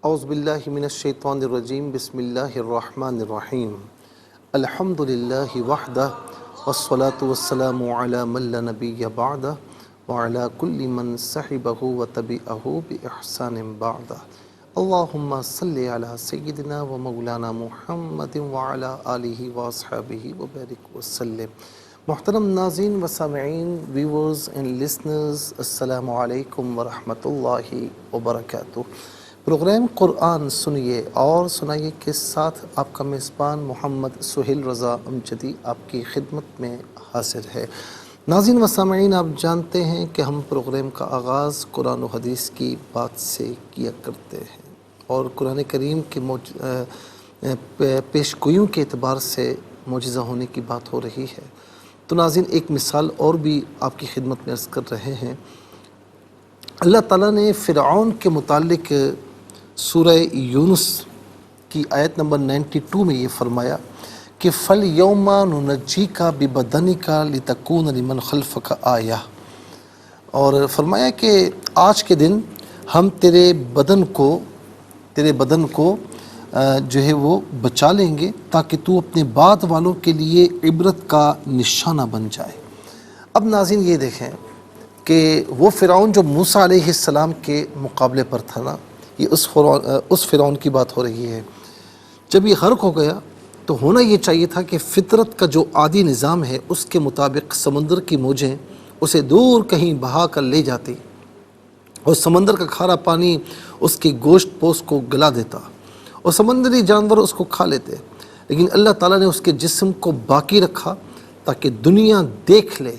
اعوذ باللہ من الشیطان الرجیم بسم اللہ الرحمن الرحیم الحمد للہ وحدہ والصلاة والسلام علی من لا نبی بعدہ وعلی کل من صحبہ وتبعہ بإحسان بعدہ اللہم صلی علی سیدنا و مولانا محمد وعلی آلہ واصحابہ وبارک وسلم۔ محترم ناظرین و سامعین، ویورز اینڈ لسنرز، السلام علیکم ورحمۃ اللہ وبرکاتہ۔ پروگرام قرآن سنیے اور سنائیے کے ساتھ آپ کا میزبان محمد سہیل رضا امجدی آپ کی خدمت میں حاضر ہے۔ ناظرین و سامعین، آپ جانتے ہیں کہ ہم پروگرام کا آغاز قرآن و حدیث کی بات سے کیا کرتے ہیں اور قرآن کریم کے پیش گوئیوں کے اعتبار سے معجزہ ہونے کی بات ہو رہی ہے۔ تو ناظرین، ایک مثال اور بھی آپ کی خدمت میں عرض کر رہے ہیں۔ اللہ تعالیٰ نے فرعون کے متعلق سورہ یونس کی آیت نمبر 92 میں یہ فرمایا کہ فَالْيَوْمَ نُنَجِّيكَ بِبَدَنِكَ لِتَكُونَ لِمَنْ خَلْفَكَ آیَةً، اور فرمایا کہ آج کے دن ہم تیرے بدن کو جو ہے وہ بچا لیں گے تاکہ تو اپنے بعد والوں کے لیے عبرت کا نشانہ بن جائے۔ اب ناظرین یہ دیکھیں کہ وہ فرعون جو موسیٰ علیہ السلام کے مقابلے پر تھا نا، یہ اس فرعون کی بات ہو رہی ہے۔ جب یہ غرق ہو گیا تو ہونا یہ چاہیے تھا کہ فطرت کا جو عادی نظام ہے اس کے مطابق سمندر کی موجیں اسے دور کہیں بہا کر لے جاتی اور سمندر کا کھارا پانی اس کی گوشت پوست کو گلا دیتا اور سمندری جانور اس کو کھا لیتے، لیکن اللہ تعالیٰ نے اس کے جسم کو باقی رکھا تاکہ دنیا دیکھ لے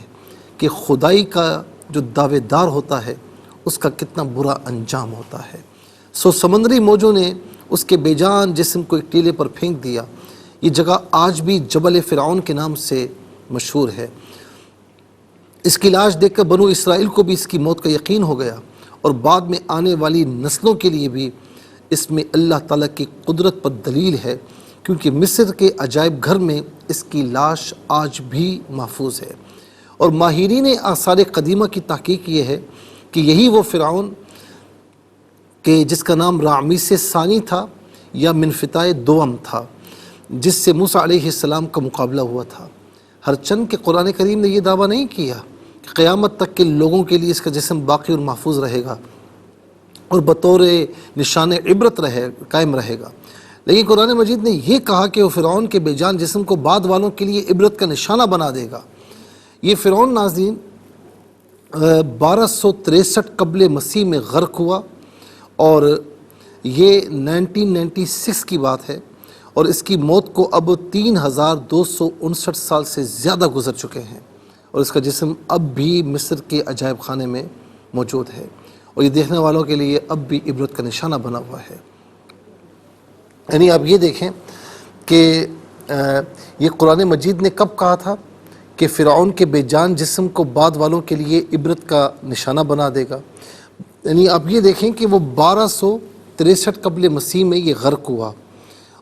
کہ خدائی کا جو دعوے دار ہوتا ہے اس کا کتنا برا انجام ہوتا ہے۔ سمندری موجوں نے اس کے بے جان جسم کو ایک ٹیلے پر پھینک دیا۔ یہ جگہ آج بھی جبل فرعون کے نام سے مشہور ہے۔ اس کی لاش دیکھ کر بنو اسرائیل کو بھی اس کی موت کا یقین ہو گیا اور بعد میں آنے والی نسلوں کے لیے بھی اس میں اللہ تعالیٰ کی قدرت پر دلیل ہے، کیونکہ مصر کے عجائب گھر میں اس کی لاش آج بھی محفوظ ہے۔ اور ماہرین آثار قدیمہ کی تحقیق یہ ہے کہ یہی وہ فرعون کہ جس کا نام رامسیس ثانی تھا یا منفتح دوم تھا، جس سے موسیٰ علیہ السلام کا مقابلہ ہوا تھا۔ ہرچند کہ قرآن کریم نے یہ دعویٰ نہیں کیا کہ قیامت تک کے لوگوں کے لیے اس کا جسم باقی اور محفوظ رہے گا اور بطور نشان عبرت قائم رہے گا، لیکن قرآن مجید نے یہ کہا کہ وہ فرعون کے بے جان جسم کو بعد والوں کے لیے عبرت کا نشانہ بنا دے گا۔ یہ فرعون ناظرین 1263 قبل مسیح میں غرق ہوا اور یہ 1996 کی بات ہے، اور اس کی موت کو اب 3259 سال سے زیادہ گزر چکے ہیں، اور اس کا جسم اب بھی مصر کے عجائب خانے میں موجود ہے اور یہ دیکھنے والوں کے لیے اب بھی عبرت کا نشانہ بنا ہوا ہے۔ یعنی آپ یہ دیکھیں کہ یہ قرآن مجید نے کب کہا تھا کہ فرعون کے بے جان جسم کو بعد والوں کے لیے عبرت کا نشانہ بنا دے گا۔ یعنی آپ یہ دیکھیں کہ وہ 1263 قبل مسیح میں یہ غرق ہوا،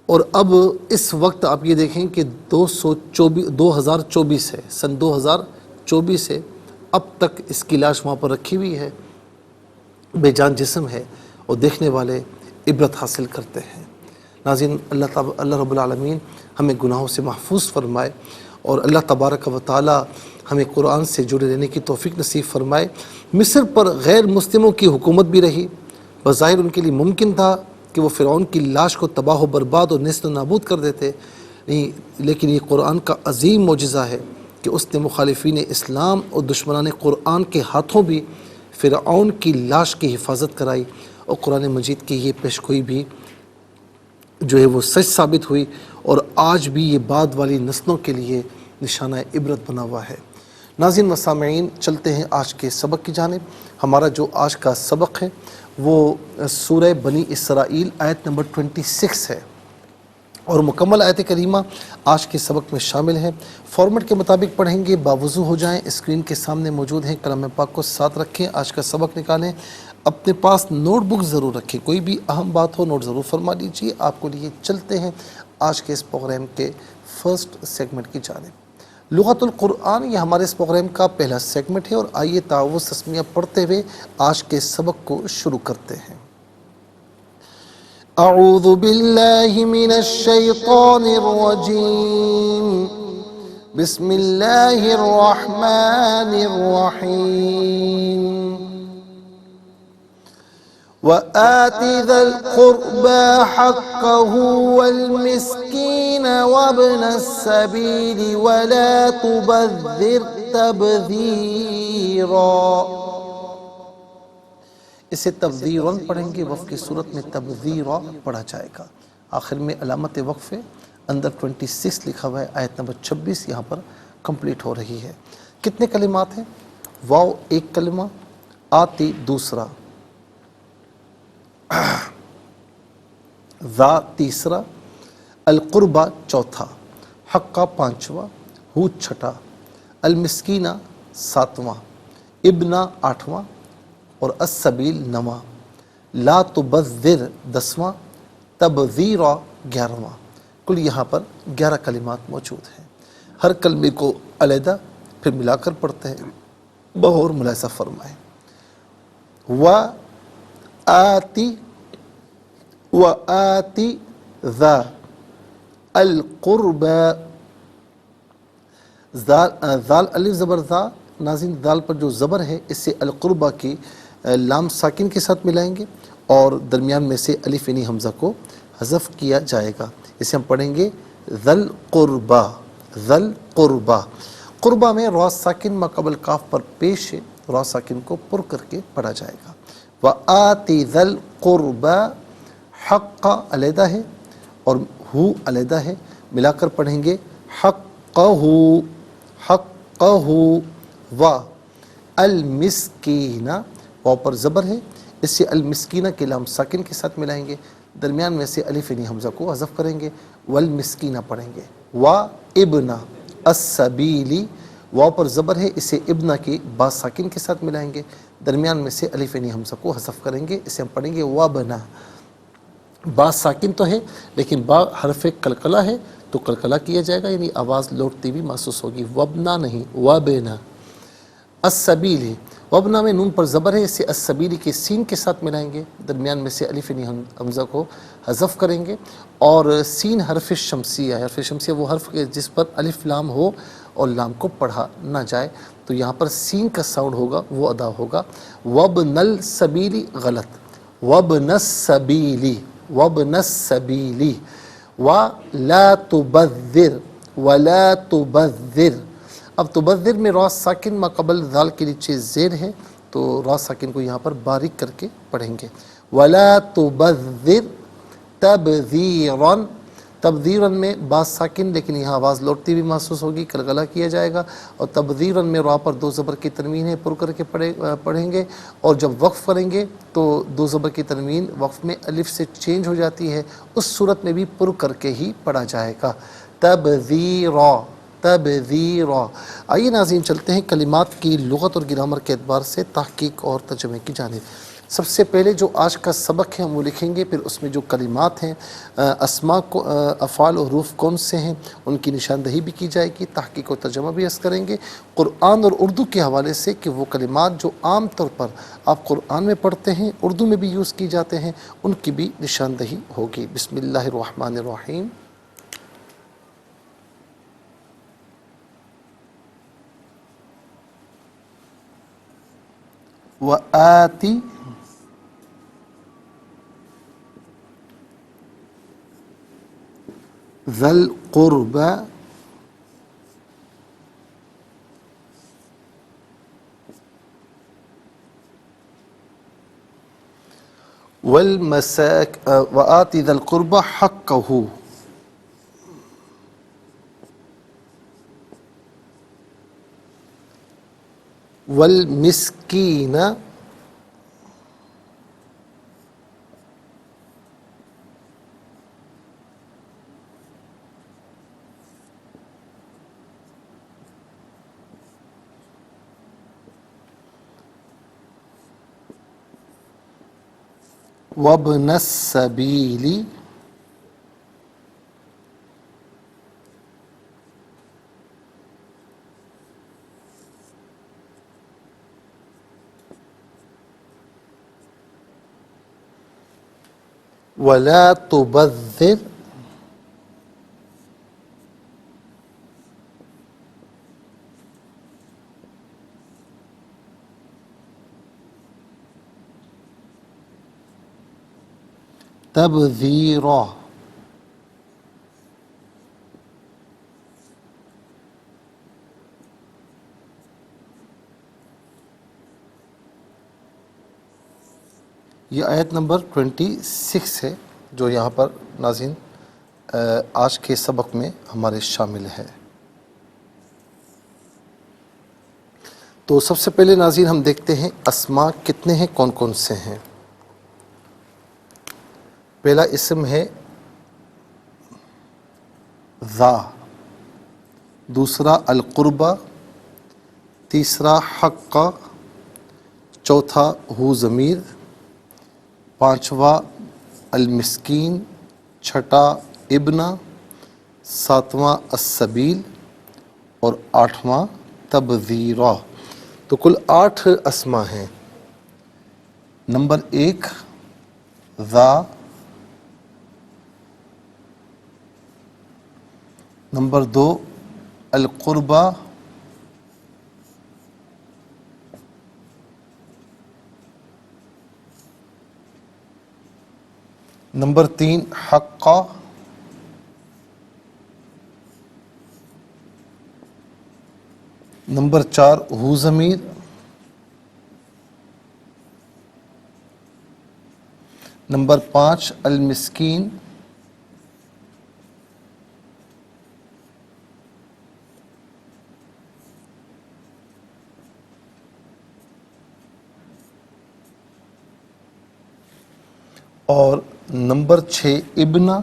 اور اب اس وقت آپ یہ دیکھیں کہ 2024 ہے، سن 2024 ہے، اب تک اس کی لاش وہاں پر رکھی ہوئی ہے، بے جان جسم ہے، اور دیکھنے والے عبرت حاصل کرتے ہیں۔ ناظرین، اللہ رب العالمین ہمیں گناہوں سے محفوظ فرمائے اور اللہ تبارک و تعالی ہمیں قرآن سے جڑے رہنے کی توفیق نصیب فرمائے۔ مصر پر غیر مسلموں کی حکومت بھی رہی، بظاہر ان کے لیے ممکن تھا کہ وہ فرعون کی لاش کو تباہ و برباد اور نیست و نابود کر دیتے، لیکن یہ قرآن کا عظیم معجزہ ہے کہ اس نے مخالفین اسلام اور دشمنان قرآن کے ہاتھوں بھی فرعون کی لاش کی حفاظت کرائی، اور قرآن مجید کی یہ پیشگوئی بھی جو ہے وہ سچ ثابت ہوئی، اور آج بھی یہ بعد والی نسلوں کے لیے نشانہ عبرت بنا ہوا ہے۔ ناظرین و سامعین، چلتے ہیں آج کے سبق کی جانب۔ ہمارا جو آج کا سبق ہے وہ سورہ بنی اسرائیل آیت نمبر 26 ہے، اور مکمل آیت کریمہ آج کے سبق میں شامل ہے۔ فارمیٹ کے مطابق پڑھیں گے، باوضو ہو جائیں، اسکرین کے سامنے موجود ہیں، کلام پاک کو ساتھ رکھیں، آج کا سبق نکالیں، اپنے پاس نوٹ بک ضرور رکھیں، کوئی بھی اہم بات ہو نوٹ ضرور فرما لیجیے۔ آپ کو لیے چلتے ہیں آج کے اس پروگرام کے فرسٹ سیگمنٹ کی جانب۔ لغت القرآن یہ ہمارے اس پروگرام کا پہلا سیگمنٹ ہے، اور آئیے تعوذ تسمیہ پڑھتے ہوئے آج کے سبق کو شروع کرتے ہیں۔ اعوذ باللہ من الشیطان الرجیم بسم اللہ الرحمن الرحیم وآت ذا القربى حقه والمسكين وابن السبيل ولا تبذر تبذيرا. اسے تبذیراً پڑھیں گے، وقف کی صورت میں تبذیرا پڑھا جائے گا. آخر میں علامت وقف ہے، اندر 26 لکھا ہوا ہے، آیت نمبر 26 یہاں پر کمپلیٹ ہو رہی ہے. کتنے کلمات ہیں؟ واو ایک کلمہ، آتی دوسرا، ذا تیسرا، القربہ چوتھا، حقہ پانچواں، ہود چھٹا، المسکینہ ساتواں، ابنا آٹھواں اور السبیل نواں، لا تبذر 10واں، تبذیرا 11واں. کل یہاں پر 11 کلمات موجود ہیں. ہر کلمے کو علیحدہ پھر ملا کر پڑھتے ہیں. بغور ملاحظہ فرمائیں. وآتی ذا القربى، ذال الف زبر ذا، ناظرین ذال پر جو زبر ہے اس سے القربہ کی لام ساکن کے ساتھ ملائیں گے اور درمیان میں سے الف یعنی حمزہ کو حذف کیا جائے گا. اسے ہم پڑھیں گے ذل قربہ. ذل قربہ، قربہ میں را ساکن ما قبل کاف پر پیش ہے، را ساکن کو پر کر کے پڑھا جائے گا. وآتی ذل قربہ، حق علیحدہ ہے اور ہو علیحدہ ہے، ملا کر پڑھیں گے حقہ، حقہ. و المسکینہ، واو پر زبر ہے، اس سے المسکینہ کے لام ساکن کے ساتھ ملائیں گے، درمیان میں سے الف یعنی حمزہ کو حذف کریں گے، والمسکینہ پڑھیں گے. و ابنا السبیلی، واو پر زبر ہے، اسے ابنا کی با ساکن کے ساتھ ملائیں گے، درمیان میں سے الف یعنی حمزہ کو حذف کریں گے. اسے ہم پڑھیں گے وابنا. با ساکن تو ہے لیکن با حرف قلقلہ ہے تو قلقلہ کیا جائے گا، یعنی آواز لوٹتی بھی محسوس ہوگی. وبنا نہیں، وابنا. السبیل، وبنا میں نون پر زبر ہے، اسے السبیلی کے سین کے ساتھ ملائیں گے، درمیان میں سے الف یعنی حمزہ کو حذف کریں گے. اور سین حرف شمسیہ ہے. حرف شمسیہ وہ حرف ہے جس پر الف لام ہو اور لام کو پڑھا نہ جائے، تو یہاں پر سین کا ساؤنڈ ہوگا وہ ادا ہوگا. وابن السبیلی غلط، وابن السبیلی، وابن السبیلی. ولا تبذر، ولا تبذر. اب تبذر میں را ساکن ما قبل ذال کے نیچے زیر ہے تو را ساکن کو یہاں پر باریک کر کے پڑھیں گے. ولا تبذر تبذیرا. تبذیرا میں با ساکن لیکن یہاں آواز لوٹتی بھی محسوس ہوگی، قلقلہ کیا جائے گا. اور تبذیرا میں را پر دو زبر کی تنوین ہے، پر کر کے پڑھیں گے. اور جب وقف کریں گے تو دو زبر کی تنوین وقف میں الف سے چینج ہو جاتی ہے، اس صورت میں بھی پر کر کے ہی پڑھا جائے گا. تبذیرا، تبذیرا. آئیے ناظرین چلتے ہیں کلمات کی لغت اور گرامر کے اعتبار سے تحقیق اور ترجمے کی جانب. سب سے پہلے جو آج کا سبق ہے ہم وہ لکھیں گے، پھر اس میں جو کلمات ہیں، اسماء کو، افعال اور حروف کون سے ہیں ان کی نشاندہی بھی کی جائے گی، تحقیق و ترجمہ بھی عرض کریں گے قرآن اور اردو کے حوالے سے کہ وہ کلمات جو عام طور پر آپ قرآن میں پڑھتے ہیں، اردو میں بھی یوز کی جاتے ہیں، ان کی بھی نشاندہی ہوگی. بسم اللہ الرحمن الرحیم. وآتی ذا القربى وآتی ذا القربى حقه والمسکین وابن السبیل ولا تبذر تبذیرا. یہ آیت نمبر 26 ہے جو یہاں پر ناظرین آج کے سبق میں ہمارے شامل ہے. تو سب سے پہلے ناظرین ہم دیکھتے ہیں اسماء کتنے ہیں، کون کون سے ہیں. پہلا اسم ہے ذا، دوسرا القربہ، تیسرا حقہ، چوتھا ہو ضمیر، پانچواں المسکین، چھٹا ابنا، ساتواں السبیل اور آٹھواں تبذیرا. تو کل 8 اسماء ہیں. نمبر 1 ذا، نمبر 2 القربہ، نمبر 3 حقہ، نمبر 4 ہو ضمیر، نمبر 5 المسکین، اور نمبر 6 ابنا،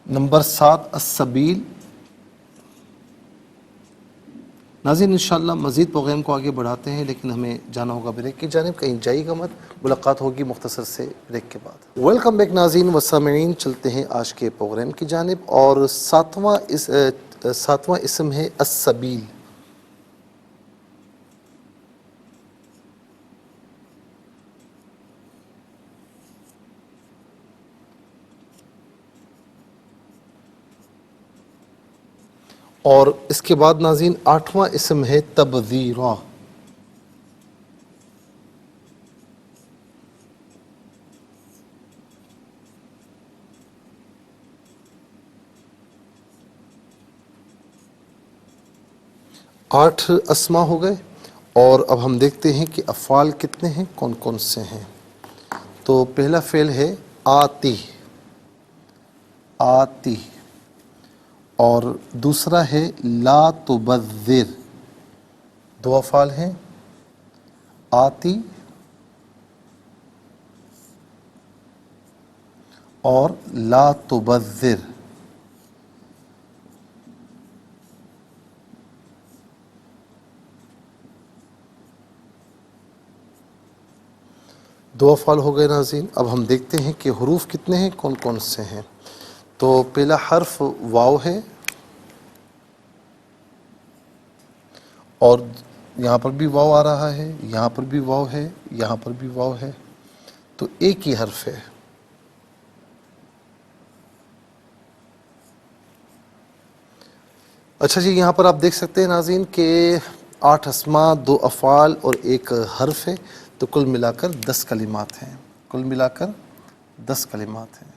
نمبر 7 السبیل. ناظرین انشاءاللہ مزید پروگرام کو آگے بڑھاتے ہیں، لیکن ہمیں جانا ہوگا بریک کی جانب. کہیں جائیے گا مت، ملاقات ہوگی مختصر سے بریک کے بعد. ویلکم بیک ناظرین و سامعین، چلتے ہیں آج کے پروگرام کی جانب. اور ساتواں اسم ہے السبیل. اور اس کے بعد ناظرین 8واں اسم ہے تبذیرا. آٹھ اسماء ہو گئے. اور اب ہم دیکھتے ہیں کہ افعال کتنے ہیں، کون کون سے ہیں. تو پہلا فعل ہے آتی، آتی. اور دوسرا ہے لا تبذر. 2 افعال ہیں، آتی اور لا تبذر. دو افعال ہو گئے ناظرین. اب ہم دیکھتے ہیں کہ حروف کتنے ہیں، کون کون سے ہیں. تو پہلا حرف واو ہے، اور یہاں پر بھی واو آ رہا ہے، یہاں پر بھی واو ہے، یہاں پر بھی واو ہے. تو ایک ہی حرف ہے. اچھا جی، یہاں پر آپ دیکھ سکتے ہیں ناظرین کہ 8 اسماء، 2 افعال اور ایک حرف ہے. تو کل ملا کر 10 کلمات ہیں. کل ملا کر 10 کلمات ہیں.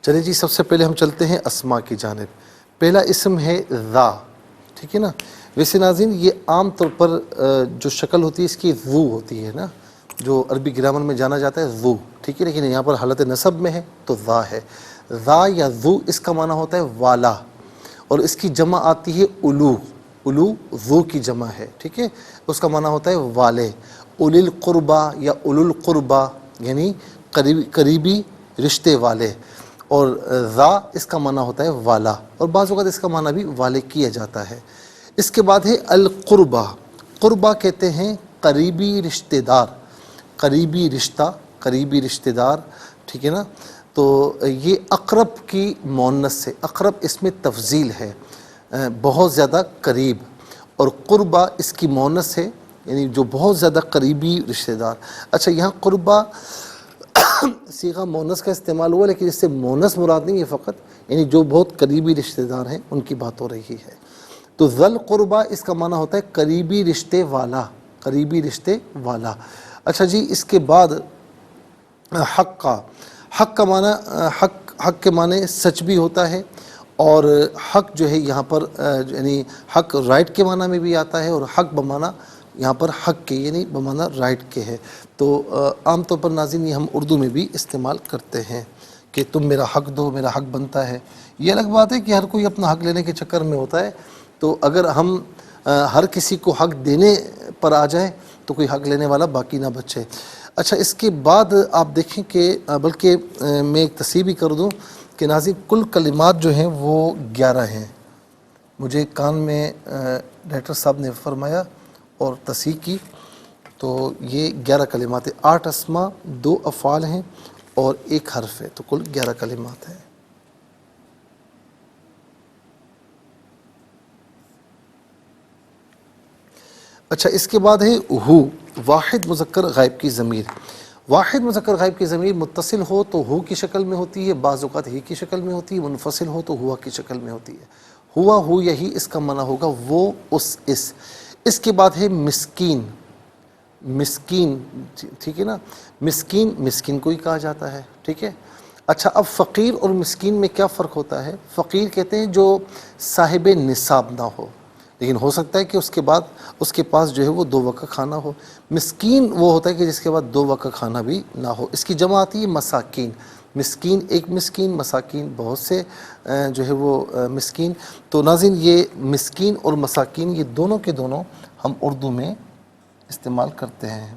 چلیں جی، سب سے پہلے ہم چلتے ہیں اسماء کی جانب. پہلا اسم ہے ذا، ٹھیک ہے نا. ویسے ناظرین یہ عام طور پر جو شکل ہوتی ہے اس کی ذو ہوتی ہے نا، جو عربی گرامر میں جانا جاتا ہے ذو، ٹھیک ہے. لیکن یہاں پر حالت نصب میں ہے تو ذا ہے. ذا یا ذو اس کا معنی ہوتا ہے والا، اور اس کی جمع آتی ہے الو. الو ذو کی جمع ہے، ٹھیک ہے. اس کا معنی ہوتا ہے والے. اولی القربہ یا اولو القربہ یعنی قریبی رشتے والے. اور ذا اس کا معنی ہوتا ہے والا، اور بعض اوقات اس کا معنی بھی والے کیا جاتا ہے. اس کے بعد ہے القربہ. قربہ کہتے ہیں قریبی رشتہ دار، قریبی رشتہ، قریبی رشتہ دار. ٹھیک ہے نا. تو یہ اقرب کی مؤنث سے، اقرب اس میں تفضیل ہے، بہت زیادہ قریب، اور قربا اس کی مؤنث ہے، یعنی جو بہت زیادہ قریبی رشتہ دار. اچھا یہاں قربا صیغہ مؤنث کا استعمال ہوا، لیکن اس سے مؤنث مراد نہیں ہے فقط، یعنی جو بہت قریبی رشتہ دار ہیں ان کی بات ہو رہی ہے. تو ذل قربا اس کا معنی ہوتا ہے قریبی رشتے والا، قریبی رشتے والا. اچھا جی، اس کے بعد حق کا معنی، حق کے معنی سچ بھی ہوتا ہے، اور حق جو ہے یہاں پر یعنی حق رائٹ کے معنی میں بھی آتا ہے، اور حق بمعنی یہاں پر حق کے یعنی بمعنی رائٹ کے ہے. تو عام طور پر ناظرین یہ ہم اردو میں بھی استعمال کرتے ہیں کہ تم میرا حق دو، میرا حق بنتا ہے. یہ الگ بات ہے کہ ہر کوئی اپنا حق لینے کے چکر میں ہوتا ہے، تو اگر ہم ہر کسی کو حق دینے پر آ جائیں تو کوئی حق لینے والا باقی نہ بچے. اچھا اس کے بعد آپ دیکھیں کہ بلکہ میں ایک تصحیح بھی کر دوں کہ ناظرین کل کلمات جو ہیں وہ 11 ہیں. مجھے کان میں ڈائریکٹر صاحب نے فرمایا اور تصحیح کی، تو یہ 11 کلمات ہیں. 8 اسماء، 2 افعال ہیں اور 1 حرف ہے، تو کل 11 کلمات ہیں. اچھا اس کے بعد ہے ہو، واحد مذکر غائب کی ضمیر. واحد مذکر غائب کی ضمیر متصل ہو تو ہو کی شکل میں ہوتی ہے، بعض اوقات ہی کی شکل میں ہوتی ہے، منفصل ہو تو ہوا کی شکل میں ہوتی ہے. ہوا، ہو، یہی اس کا معنی ہوگا وہ، اس، اس. اس کے بعد ہے مسکین. مسکین ٹھیک ہے نا، مسکین، مسکین کو ہی کہا جاتا ہے، ٹھیک ہے. اچھا اب فقیر اور مسکین میں کیا فرق ہوتا ہے؟ فقیر کہتے ہیں جو صاحب نصاب نہ ہو، لیکن ہو سکتا ہے کہ اس کے بعد اس کے پاس جو ہے وہ 2 وقت کھانا ہو. مسکین وہ ہوتا ہے کہ جس کے بعد 2 وقت کھانا بھی نہ ہو. اس کی جمع آتی ہے مساکین. مسکین ایک مسکین، مساکین بہت سے جو ہے وہ مسکین. تو ناظرین یہ مسکین اور مساکین یہ دونوں کے دونوں ہم اردو میں استعمال کرتے ہیں.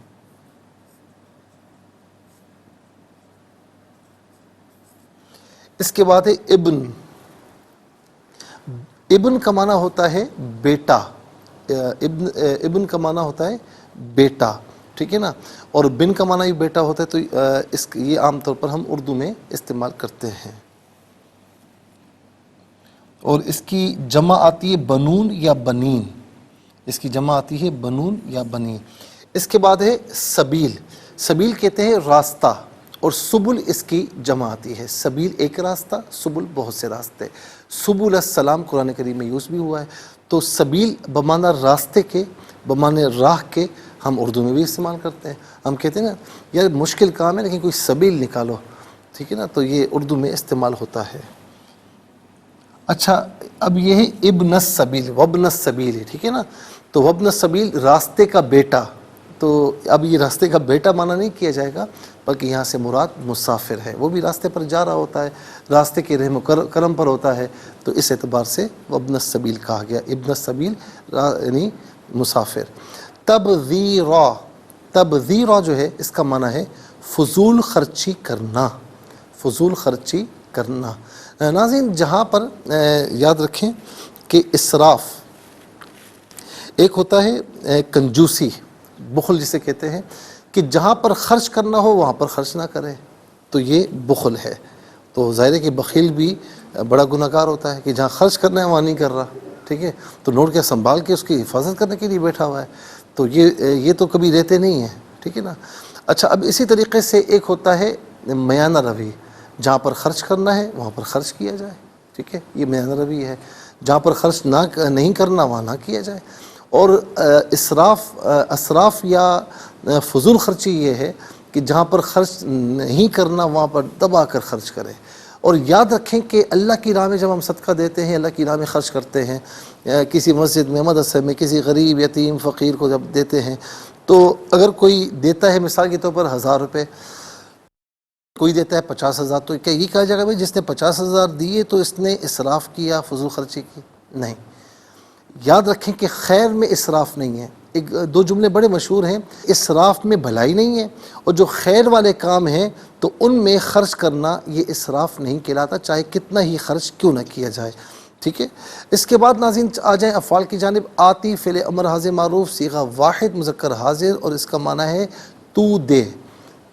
اس کے بعد ہے ابن. ابن کا معنی ہوتا ہے بیٹا. ابن کا معنی ہوتا ہے بیٹا، ٹھیک ہے نا، اور بن کا معنی بھی بیٹا ہوتا ہے. تو یہ عام طور پر ہم اردو میں استعمال کرتے ہیں. اور اس کی جمع آتی ہے بنون یا بنین. اس کی جمع آتی ہے بنون یا بنین. اس کے بعد ہے سبیل. سبیل کہتے ہیں راستہ، اور سبل اس کی جمع آتی ہے. سبیل ایک راستہ، سبل بہت سے راستے. سبل السلام قرآن کریم میں یوز بھی ہوا ہے. تو سبیل بمعنی راستے کے، بمعنی راہ کے ہم اردو میں بھی استعمال کرتے ہیں. ہم کہتے ہیں نا یار مشکل کام ہے لیکن کوئی سبیل نکالو، ٹھیک ہے نا، تو یہ اردو میں استعمال ہوتا ہے. اچھا اب یہ ہے ابن السبیل، وابن السبیل، ٹھیک ہے نا. تو وابن السبیل راستے کا بیٹا. تو اب یہ راستے کا بیٹا معنی نہیں کیا جائے گا، بلکہ یہاں سے مراد مسافر ہے، وہ بھی راستے پر جا رہا ہوتا ہے، راستے کے رحم و کرم پر ہوتا ہے. تو اس اعتبار سے وابن السبیل کہا گیا. ابن السبیل یعنی مسافر. تبذیرا. تبذیرا جو ہے اس کا معنی ہے فضول خرچی کرنا. فضول خرچی کرنا. ناظرین جہاں پر یاد رکھیں کہ اسراف ایک ہوتا ہے کنجوسی، بخل جسے کہتے ہیں، کہ جہاں پر خرچ کرنا ہو وہاں پر خرچ نہ کرے، تو یہ بخل ہے. تو ظاہر ہے کہ بخیل بھی بڑا گناہ گار ہوتا ہے کہ جہاں خرچ کرنا ہے وہاں نہیں کر رہا، ٹھیک ہے، تو نوٹ کیا سنبھال کے اس کی حفاظت کرنے کے لیے بیٹھا ہوا ہے. تو یہ تو کبھی رہتے نہیں ہیں، ٹھیک ہے نا. اچھا اب اسی طریقے سے ایک ہوتا ہے میانہ روی. جہاں پر خرچ کرنا ہے وہاں پر خرچ کیا جائے، ٹھیک ہے، یہ میانہ روی ہے. جہاں پر خرچ نہیں کرنا وہاں نہ کیا جائے. اور اسراف یا فضول خرچی یہ ہے کہ جہاں پر خرچ نہیں کرنا وہاں پر دبا کر خرچ کرے. اور یاد رکھیں کہ اللہ کی راہ میں جب ہم صدقہ دیتے ہیں، اللہ کی راہ میں خرچ کرتے ہیں، کسی مسجد میں، مدرسے میں، کسی غریب یتیم فقیر کو جب دیتے ہیں، تو اگر کوئی دیتا ہے مثال کے طور پر 1000 روپے، کوئی دیتا ہے 50,000، تو کیا یہ کہا جائے گا بھائی جس نے 50,000 دیے تو اس نے اسراف کیا، فضول خرچی کی؟ نہیں. یاد رکھیں کہ خیر میں اسراف نہیں ہے. ایک 2 جملے بڑے مشہور ہیں، اسراف میں بھلائی نہیں ہے، اور جو خیر والے کام ہیں تو ان میں خرچ کرنا یہ اسراف نہیں کہلاتا، چاہے کتنا ہی خرچ کیوں نہ کیا جائے، ٹھیک ہے. اس کے بعد ناظرین آ جائیں افعال کی جانب. آتی فعل امر حاضر معروف صیغہ واحد مذکر حاضر، اور اس کا معنی ہے تو دے.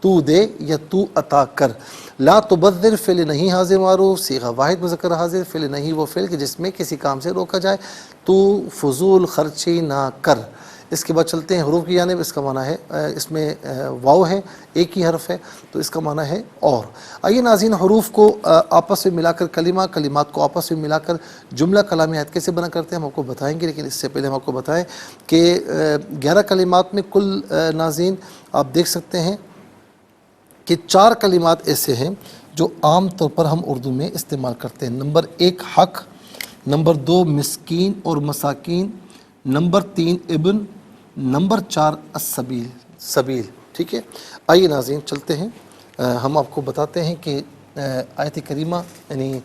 تو دے یا تو عطا کر. لا تبذر فعل نہیں حاضر معروف، صیغہ واحد مذکر حاضر، فعل نہیں وہ فعل کہ جس میں کسی کام سے روکا جائے. تو فضول خرچی نہ کر. اس کے بعد چلتے ہیں حروف کی جانب. اس کا معنی ہے اس میں واو ہے، ایک ہی حرف ہے، تو اس کا معنی ہے اور. آئیے ناظرین حروف کو آپس میں ملا کر کلمات کو آپس میں ملا کر جملہ کلامی آیت کیسے بنا کرتے ہیں ہم آپ کو بتائیں گے، لیکن اس سے پہلے ہم آپ کو بتائیں کہ 11 کلمات میں کل ناظرین آپ دیکھ سکتے ہیں کہ 4 کلمات ایسے ہیں جو عام طور پر ہم اردو میں استعمال کرتے ہیں. نمبر 1 حق، نمبر 2 مسکین اور مساکین، نمبر 3 ابن، نمبر 4 السبیل، سبیل. ٹھیک ہے، آئیے ناظرین چلتے ہیں. ہم آپ کو بتاتے ہیں کہ آیت کریمہ یعنی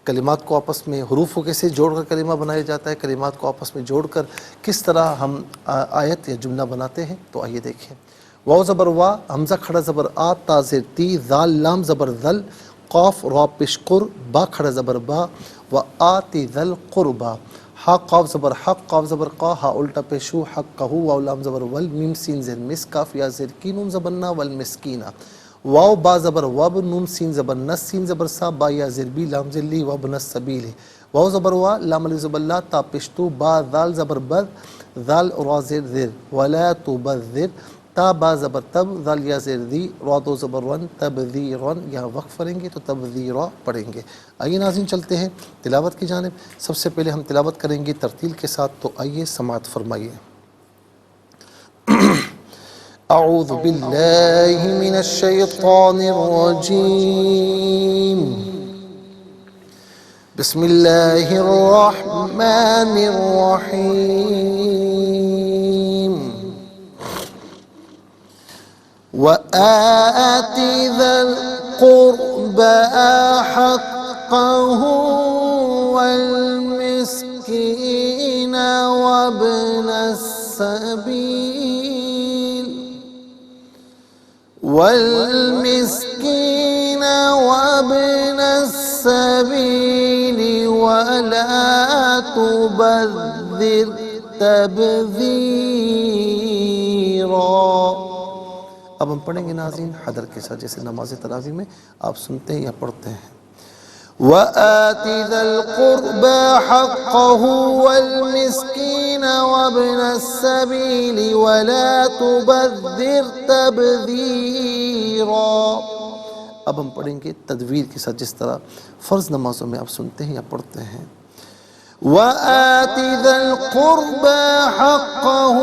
کلمات کو آپس میں حروف کو کیسے جوڑ کر کلمہ بنایا جاتا ہے، کلمات کو آپس میں جوڑ کر کس طرح ہم آیت یا جملہ بناتے ہیں. تو آئیے دیکھیں. واو زبر وا، حمزہ کھڑا زبر آ، تا زیر تی، ذال لام زبر ذل، قاف را پیش قر، با کھڑا زبر با، و آتی ذل قربا. ہا قاف زبر حق، قاف زبر قا، ہا الٹا پیشو، حق کہو، واو لام زبر ول، میم سین زیر مس، کاف یا زیر کی، نون زبر نا، والمسکینہ. واو با زبر وب، نون سین زبر نس، سین زبر سا، با یا زیر بی، لام زیر لی، وب نس سبیل. واو زبر وا، لام علی زبر لا، تا پشتو، با ذال زبر بد، ذال را زیر ذر، ولا تبذر، تا با زبر تب، ذال یا زیر دی، را دو زبر ون، تبذیرن. یہاں وقف پڑھیں گے تو تبذیرا پڑھیں گے. آئیے ناظرین چلتے ہیں تلاوت کی جانب. سب سے پہلے ہم تلاوت کریں گے ترتیل کے ساتھ، تو آئیے سماعت فرمائیے. اعوذ باللہ من الشیطان الرجیم. بسم اللہ الرحمن الرحیم. وآت ذا القربى حقه والمسكين وابن السبيل وابن السبيل ولا تبذر تبذيرا. اب ہم پڑھیں گے ناظرین حدر کے ساتھ، جیسے نماز تراویح میں آپ سنتے ہیں یا پڑھتے ہیں. وآت ذا القربى حقه والمسكين وابن السبيل ولا تبذر تبذيرا. اب ہم پڑھیں گے تدویر کے ساتھ، جس طرح فرض نمازوں میں آپ سنتے ہیں یا پڑھتے ہیں. وآت ذا القربى حقه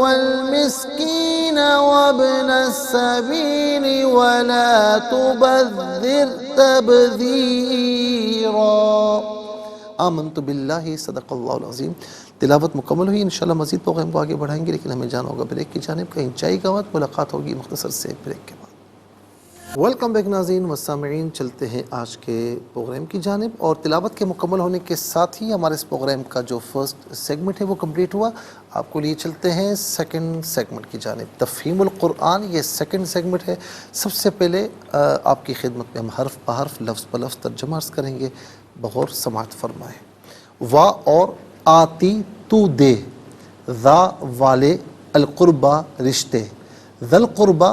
والمسكين وابن السبيل ولا تبذر تبذيرا. آمنت باللہ صدق اللہ العظیم. تلاوت مکمل ہوئی. انشاءاللہ مزید پروگرام کو آگے بڑھائیں گے، لیکن ہمیں جانا ہوگا بریک کی جانب. کہیں چائے کا وقت، ملاقات ہوگی مختصر سے بریک کے بعد. ویلکم بیک ناظرین و سامعین. چلتے ہیں آج کے پروگرام کی جانب، اور تلاوت کے مکمل ہونے کے ساتھ ہی ہمارے اس پروگرام کا جو فرسٹ سیگمنٹ ہے وہ کمپلیٹ ہوا. آپ کو لیے چلتے ہیں سیکنڈ سیگمنٹ کی جانب. تفہیم القرآن یہ سیکنڈ سیگمنٹ ہے. سب سے پہلے آپ کی خدمت میں ہم حرف بحرف لفظ بلفظ ترجمہ عرض کریں گے. بغور سماعت فرمائیں. وا اور آتی تو دے، ذا والے، القربہ رشتے، ذل قربہ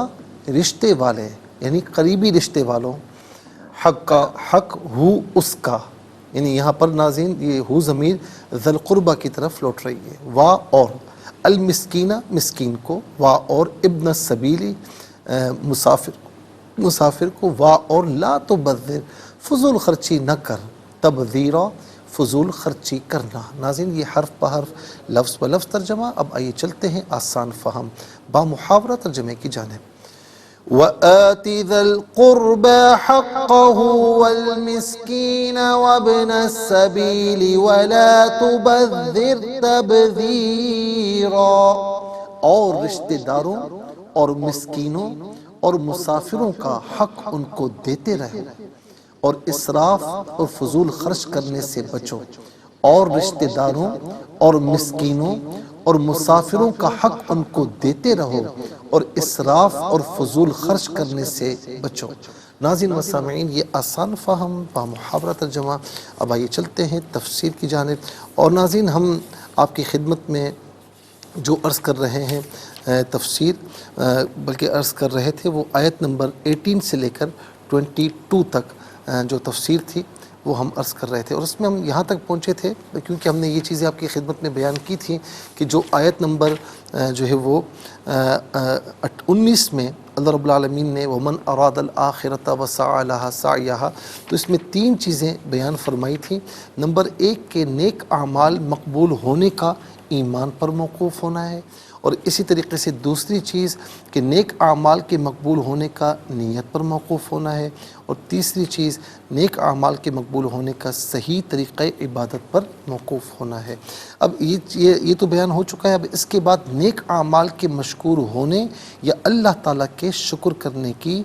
رشتے والے یعنی قریبی رشتے والوں، حق کا حق ہو اس کا، یعنی یہاں پر ناظرین یہ ہو ضمیر ذل قربہ کی طرف لوٹ رہی ہے. وا اور المسکینہ مسکین کو، وا اور ابن السبیلی مسافر کو، وا اور لا تبذر فضول خرچی نہ کر، تبذیرا فضول خرچی کرنا. ناظرین یہ حرف بحرف لفظ بلفظ ترجمہ. اب آئیے چلتے ہیں آسان فہم با محاورہ ترجمے کی جانب. وآت ذا القربى حقه والمسكين وابن السبيل ولا تبذر تبذيرا. اور رشتہ داروں اور مسکینوں اور مسافروں کا حق ان کو دیتے رہو، اور اسراف اور فضول خرچ کرنے سے بچو. اور رشتہ داروں اور مسکینوں اور مسافروں کا حق ان کو دیتے رہو، اور اسراف اور فضول خرچ کرنے سے بچو. ناظرین و سامعین یہ آسان فہم با محاورہ ترجمہ. اب آئیے چلتے ہیں تفسیر کی جانب. اور ناظرین ہم آپ کی خدمت میں جو عرض کر رہے ہیں تفسیر، بلکہ عرض کر رہے تھے وہ آیت نمبر 18 سے لے کر 22 تک جو تفسیر تھی وہ ہم عرض کر رہے تھے، اور اس میں ہم یہاں تک پہنچے تھے کیونکہ ہم نے یہ چیزیں آپ کی خدمت میں بیان کی تھیں کہ جو آیت نمبر جو ہے وہ 19 میں اللہ رب العالمین نے وَمَنْ أَرَادَ الْآخِرَةَ وَسَعَى لَهَا سَعْيَهَا، تو اس میں 3 چیزیں بیان فرمائی تھیں۔ نمبر 1 کہ نیک اعمال مقبول ہونے کا ایمان پر موقوف ہونا ہے، اور اسی طریقے سے دوسری چیز کہ نیک اعمال کے مقبول ہونے کا نیت پر موقوف ہونا ہے، اور تیسری چیز نیک اعمال کے مقبول ہونے کا صحیح طریقہ عبادت پر موقوف ہونا ہے۔ اب یہ تو بیان ہو چکا ہے، اب اس کے بعد نیک اعمال کے مشکور ہونے یا اللہ تعالیٰ کے شکر کرنے کی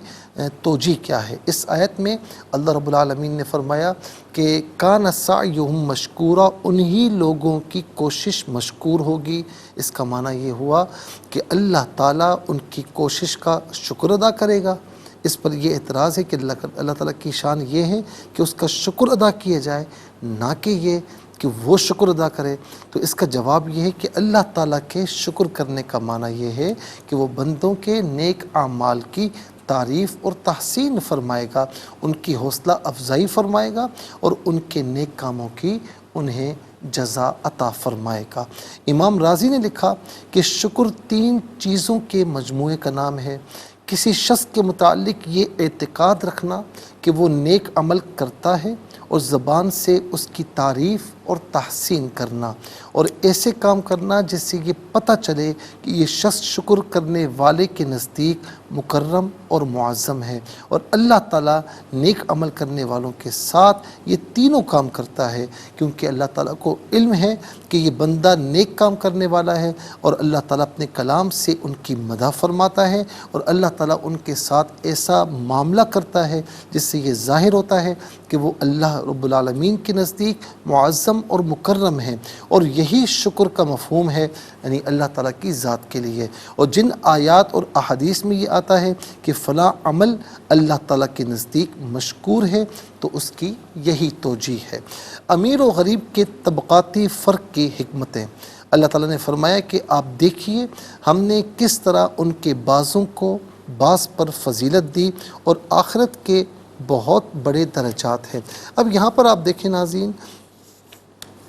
توجیہ کیا ہے۔ اس آیت میں اللہ رب العالمین نے فرمایا کہ کان سعیہم مشکورا، انہی لوگوں کی کوشش مشکور ہوگی۔ اس کا معنی یہ ہوا کہ اللہ تعالیٰ ان کی کوشش کا شکر ادا کرے گا۔ اس پر یہ اعتراض ہے کہ اللہ تعالیٰ کی شان یہ ہے کہ اس کا شکر ادا کیا جائے، نہ کہ یہ کہ وہ شکر ادا کرے۔ تو اس کا جواب یہ ہے کہ اللہ تعالیٰ کے شکر کرنے کا معنی یہ ہے کہ وہ بندوں کے نیک اعمال کی تعریف اور تحسین فرمائے گا، ان کی حوصلہ افزائی فرمائے گا، اور ان کے نیک کاموں کی انہیں جزا عطا فرمائے گا۔ امام رازی نے لکھا کہ شکر 3 چیزوں کے مجموعے کا نام ہے۔ کسی شخص کے متعلق یہ اعتقاد رکھنا کہ وہ نیک عمل کرتا ہے، اور زبان سے اس کی تعریف اور تحسین کرنا، اور ایسے کام کرنا جس سے یہ پتہ چلے کہ یہ شخص شکر کرنے والے کے نزدیک مکرم اور معظم ہے، اور اللہ تعالیٰ نیک عمل کرنے والوں کے ساتھ یہ تینوں کام کرتا ہے، کیونکہ اللہ تعالیٰ کو علم ہے کہ یہ بندہ نیک کام کرنے والا ہے، اور اللہ تعالیٰ اپنے کلام سے ان کی مدح فرماتا ہے، اور اللہ تعالیٰ ان کے ساتھ ایسا معاملہ کرتا ہے جس سے یہ ظاہر ہوتا ہے کہ وہ اللہ رب العالمین کے نزدیک معظم اور مکرم ہیں، اور یہی شکر کا مفہوم ہے، یعنی اللہ تعالیٰ کی ذات کے لیے۔ اور جن آیات اور احادیث میں یہ آتا ہے کہ فلاں عمل اللہ تعالیٰ کے نزدیک مشکور ہے، تو اس کی یہی توجیہ ہے۔ امیر و غریب کے طبقاتی فرق کی حکمتیں۔ اللہ تعالیٰ نے فرمایا کہ آپ دیکھیے ہم نے کس طرح ان کے بعضوں کو بعض پر فضیلت دی، اور آخرت کے بہت بڑے درجات ہیں۔ اب یہاں پر آپ دیکھیں ناظرین،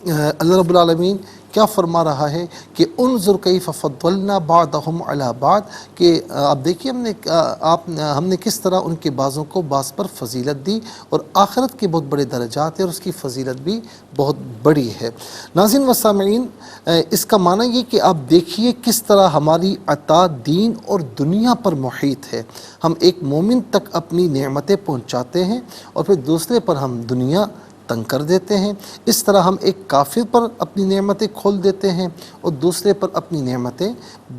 اللہ رب العالمین کیا فرما رہا ہے کہ انظر کیف فضلنا بعضهم علی بعض، کہ آپ دیکھیے ہم نے کس طرح ان کے بعضوں کو بعض پر فضیلت دی، اور آخرت کے بہت بڑے درجات ہیں، اور اس کی فضیلت بھی بہت بڑی ہے۔ ناظرین و سامعین، اس کا معنی یہ کہ آپ دیکھیے کس طرح ہماری عطا دین اور دنیا پر محیط ہے۔ ہم ایک مومن تک اپنی نعمتیں پہنچاتے ہیں، اور پھر دوسرے پر ہم دنیا تنگ کر دیتے ہیں۔ اس طرح ہم ایک کافر پر اپنی نعمتیں کھول دیتے ہیں، اور دوسرے پر اپنی نعمتیں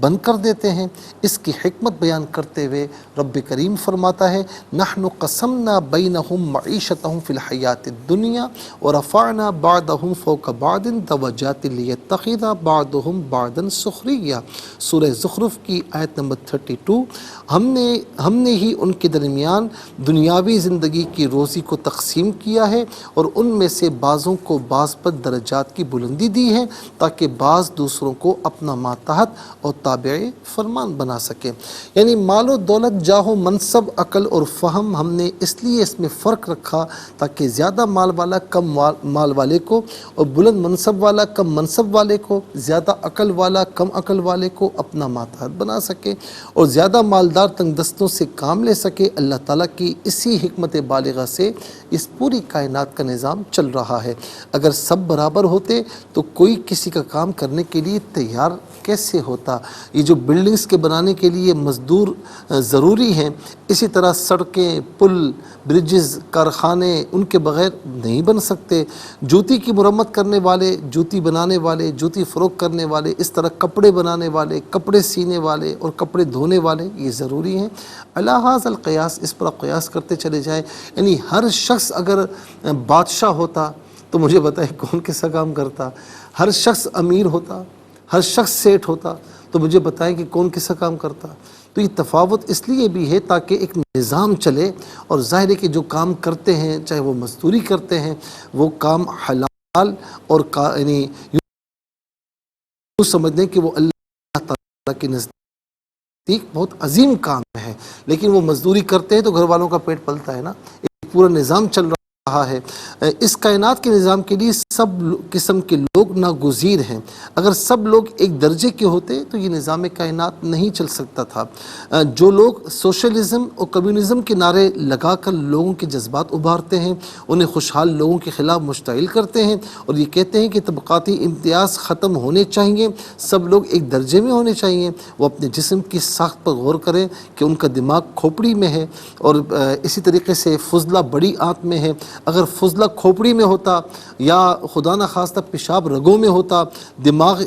بند کر دیتے ہیں۔ اس کی حکمت بیان کرتے ہوئے رب کریم فرماتا ہے نحن قسمنا بینہم معیشتہم فی الحیات الدنیا ورفعنا بعضہم فوق بعض درجات لیتخذ بعضہم بعضا سخریا۔ سورہ زخرف کی آیت نمبر 32۔ ہم نے ہی ان کے درمیان دنیاوی زندگی کی روزی کو تقسیم کیا ہے، اور ان میں سے بعضوں کو بعض پر درجات کی بلندی دی ہے، تاکہ بعض دوسروں کو اپنا ماتحت اور تابع فرمان بنا سکے۔ یعنی مال و دولت، جاہ و منصب، عقل اور فہم، ہم نے اس لیے اس میں فرق رکھا تاکہ زیادہ مال والا کم مال والے کو، اور بلند منصب والا کم منصب والے کو، زیادہ عقل والا کم عقل والے کو اپنا ماتحت بنا سکے، اور زیادہ مالدار تنگ دستوں سے کام لے سکے۔ اللہ تعالیٰ کی اسی حکمت بالغہ سے اس پوری کائنات کا نظام چل رہا ہے۔ اگر سب برابر ہوتے تو کوئی کسی کا کام کرنے کے لیے تیار کیسے ہوتا؟ یہ جو بلڈنگز کے بنانے کے لیے مزدور ضروری ہیں، اسی طرح سڑکیں، پل، برجز، کارخانے ان کے بغیر نہیں بن سکتے۔ جوتی کی مرمت کرنے والے، جوتی بنانے والے، جوتی فروخت کرنے والے، اس طرح کپڑے بنانے والے، کپڑے سینے والے اور کپڑے دھونے والے، یہ ضروری ہیں۔ علی ھذا القیاس، اس پر قیاس کرتے چلے جائیں، یعنی ہر شخص اگر بادشاہ ہوتا تو مجھے بتائیں کون کیسا کام کرتا؟ ہر شخص امیر ہوتا، ہر شخص سیٹھ ہوتا تو مجھے بتائیں کہ کون کیسا کام کرتا؟ تو یہ تفاوت اس لیے بھی ہے تاکہ ایک نظام چلے، اور ظاہر ہے کہ جو کام کرتے ہیں، چاہے وہ مزدوری کرتے ہیں، وہ کام حلال اور یعنی یوں سمجھ دیں کہ وہ اللہ تعالیٰ کے نزدیک بہت عظیم کام ہے، لیکن وہ مزدوری کرتے ہیں تو گھر والوں کا پیٹ پلتا ہے نا، ایک پورا نظام چل رہا ہے۔ اس کائنات کے نظام کے لیے سب قسم کے لوگ ناگزیر ہیں۔ اگر سب لوگ ایک درجے کے ہوتے تو یہ نظام کائنات نہیں چل سکتا تھا۔ جو لوگ سوشلزم اور کمیونزم کے نعرے لگا کر لوگوں کے جذبات ابھارتے ہیں، انہیں خوشحال لوگوں کے خلاف مشتعل کرتے ہیں اور یہ کہتے ہیں کہ طبقاتی امتیاز ختم ہونے چاہیے، سب لوگ ایک درجے میں ہونے چاہیے، وہ اپنے جسم کی ساخت پر غور کریں کہ ان کا دماغ کھوپڑی میں ہے، اور اسی طریقے سے فضلہ بڑی آنت میں ہے۔ اگر فضلہ کھوپڑی میں ہوتا یا خدا نخواستہ پیشاب رگوں میں ہوتا، دماغ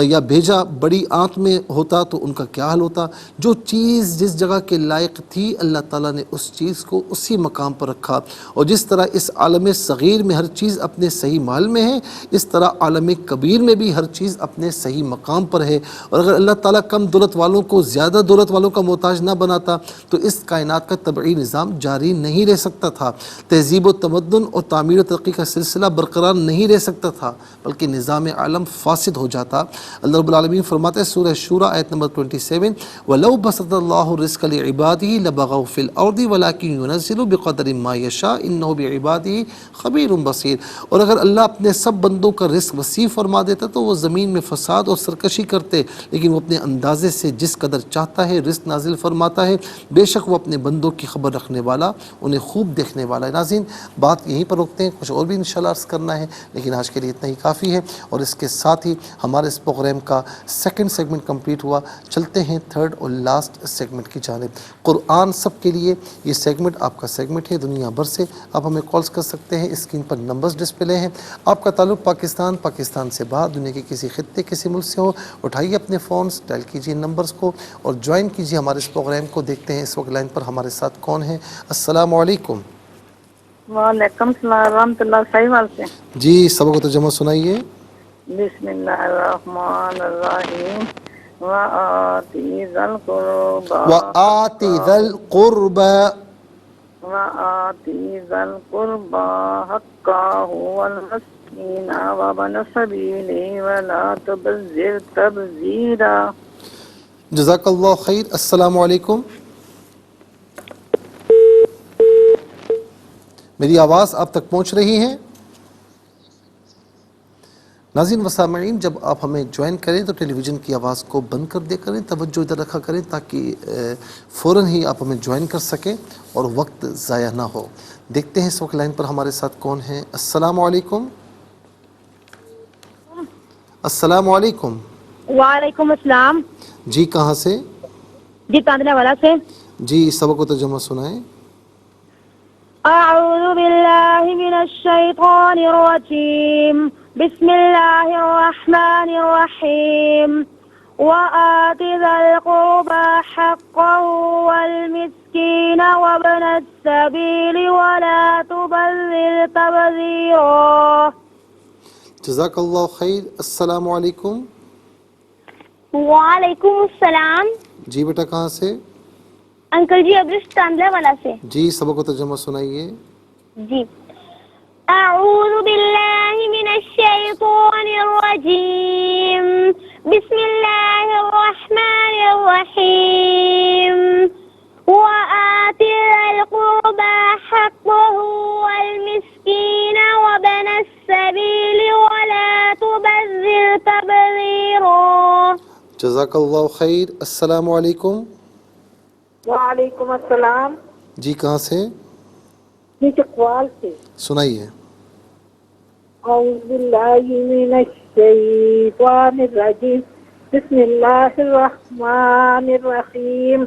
یا بھیجا بڑی آنت میں ہوتا تو ان کا کیا حال ہوتا؟ جو چیز جس جگہ کے لائق تھی اللہ تعالیٰ نے اس چیز کو اسی مقام پر رکھا، اور جس طرح اس عالم صغیر میں ہر چیز اپنے صحیح محل میں ہے، اس طرح عالم کبیر میں بھی ہر چیز اپنے صحیح مقام پر ہے۔ اور اگر اللہ تعالیٰ کم دولت والوں کو زیادہ دولت والوں کا محتاج نہ بناتا تو اس کائنات کا طبعی نظام جاری نہیں رہ سکتا تھا، تہذیب و تمدن اور تعمیر و ترقی کا سلسلہ برقرار نہیں رہ سکتا تھا، بلکہ نظام عالم فاسد ہو جاتا۔ اللہ رب العالمین فرماتے ہیں سورہ شورى آیت نمبر 27، وَلَوْ بَسَطَ اللَّهُ الرِّزْقَ لِعِبَادِهِ لَبَغَوْا فِي الْأَرْضِ وَلَكِنْ يُنَزِّلُ بِقَدْرٍ مَا يَشَاءُ إِنَّهُ بِعِبَادِهِ خَبِيرٌ بَصِيرٌ۔ اور اگر اللہ اپنے سب بندوں کا رزق وسیع فرما دیتا تو وہ زمین میں فساد اور سرکشی کرتے، لیکن وہ اپنے اندازے سے جس قدر چاہتا ہے رزق نازل فرماتا ہے، بے شک وہ اپنے بندوں کی خبر رکھنے والا، انہیں خوب دیکھنے والا ہے۔ ناظرین، بات یہیں پر روکتے ہیں، کچھ اور بھی انشاءاللہ عرض کرنا ہے، لیکن آج کے لیے اتنا ہی کافی ہے، اور اس کے ساتھ ہی ہمارے اس پروگرام کا سیکنڈ سیگمنٹ کمپلیٹ ہوا۔ چلتے ہیں تھرڈ اور لاسٹ سیگمنٹ کی جانب، قرآن سب کے لیے۔ یہ سیگمنٹ آپ کا سیگمنٹ ہے، دنیا بھر سے آپ ہمیں کالز کر سکتے ہیں، اسکرین پر نمبرز ڈسپلے ہیں۔ آپ کا تعلق پاکستان سے باہر دنیا کے کسی خطے کسی ملک سے ہو، اٹھائیے اپنے فونز، ڈائل کیجیے نمبرز کو اور جوائن کیجیے ہمارے اس پروگرام کو۔ دیکھتے ہیں اس وقت لائن پر ہمارے ساتھ کون ہیں۔ السلام علیکم۔ وعلیکم السلام ورحمۃ اللہ، صحیح حال سے؟ جی، سبق و ترجمہ سنائیے۔ بسم اللہ الرحمن الرحیم، وآتی ذی القربى وآتی ذی القربى حقہ والمسکین وابن السبیل ولا تبذر تبذیرا۔ جزاک اللہ خیر۔ السلام علیکم۔ میری آواز آپ تک پہنچ رہی ہے؟ ناظرین و سامعین، جب آپ ہمیں جوائن کریں تو ٹیلی ویژن کی آواز کو بند کر دیا کریں، توجہ ادھر رکھا کریں تاکہ فوراً ہی آپ ہمیں جوائن کر سکیں اور وقت ضائع نہ ہو۔ دیکھتے ہیں اس وقت لائن پر ہمارے ساتھ کون ہیں۔ السلام علیکم۔ السلام علیکم۔ وعلیکم السلام۔ جی، کہاں سے؟ جی، تاندلہ والا سے۔ جی، سبق و ترجمہ سنائیں۔ اعوذ باللہ من الشیطان الرجیم، بسم اللہ الرحمن الرحیم، وآت ذا القربى حقه والمسکین وابن السبیل ولا تبذر تبذیرا۔ جزاک اللہ خیر۔ السلام علیکم۔ وعلیکم السلام۔ جی بیٹا، کہاں سے؟ انکل جی، ابرش تاندلہ والا سے۔ جی، سبق و ترجمہ سنائیے۔ جی، اعوذ باللہ من الشیطان الرجیم، بسم اللہ الرحمن الرحیم، وآت ذی القربى حقه والمسکین وابن السبیل ولا تبذر تبذیرا۔ جزاک اللہ خیر۔ السلام علیکم۔ وعلیکم السلام۔ جی، کہاں سے؟ جی، چکوال سے۔ سنائیے۔ اعوذ باللہ من الشیطان الرجیم، بسم اللہ الرحمن الرحیم،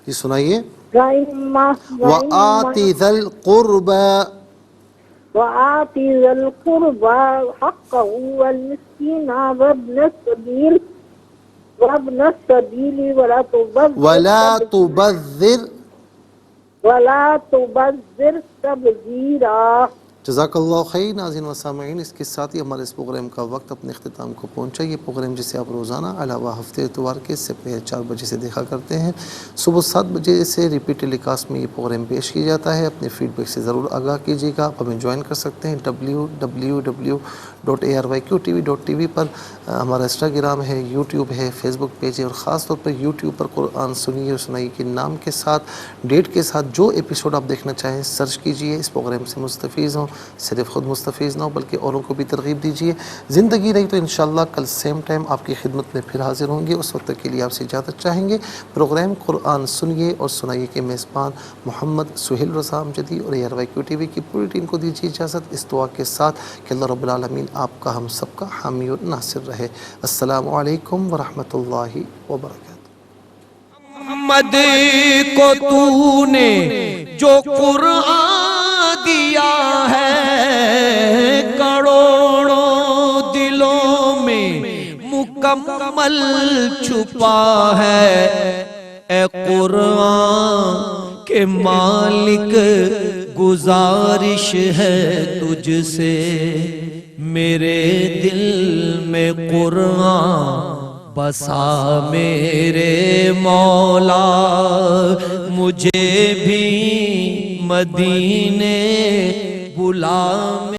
جی سنائیے۔ وَآتِ ذی القربى حقه والمسکین وابن السبیل ولا تبذر تبذیرا۔ جزاک اللہ خیر. ناظرین و سامعین، اس کے ساتھ ہی ہمارے اس پروگرام کا وقت اپنے اختتام کو پہنچا. یہ پروگرام جسے آپ روزانہ علاوہ ہفتے اتوار کے سے 4 بجے سے دیکھا کرتے ہیں، صبح 7 بجے سے ریپیٹ ٹیلی کاسٹ میں یہ پروگرام پیش کیا جاتا ہے. اپنے فیڈ بیک سے ضرور آگاہ کیجیے گا. آپ ہمیں جوائن کر سکتے ہیں www.arqtv.tv پر. ہمارا انسٹاگرام ہے، یوٹیوب ہے، فیس بک پیج ہے، اور خاص طور پر یوٹیوب پر قرآن سنیے اور سنائیے کے نام کے ساتھ ڈیٹ کے ساتھ جو ایپیسوڈ آپ دیکھنا چاہیں سرچ کیجئے. اس پروگرام سے مستفیض ہوں، صرف خود مستفیض نہ ہو بلکہ اوروں کو بھی ترغیب دیجیے. زندگی رہی تو انشاءاللہ کل سیم ٹائم آپ کی خدمت میں پھر حاضر ہوں گے. اس وقت تک کے لیے آپ سے اجازت چاہیں گے. پروگرام قرآن سنیے اور سنائیے کے میزبان محمد سہیل رضا امجدی اور ARYQ TV کی پوری ٹیم کو دیجیے اجازت، اس دعا کے ساتھ کہ اللہ رب العالمین آپ کا ہم سب کا حامی اور ناصر رہے. السلام علیکم ورحمۃ اللہ وبرکاتہ. محمد کو تو نے جو قرآن دیا ہے، کروڑوں دلوں میں مکمل چھپا ہے. اے قرآن کے مالک گزارش ہے تجھ سے، میرے دل میں قرآن بسا میرے مولا. مجھے بھی مدینے بلا.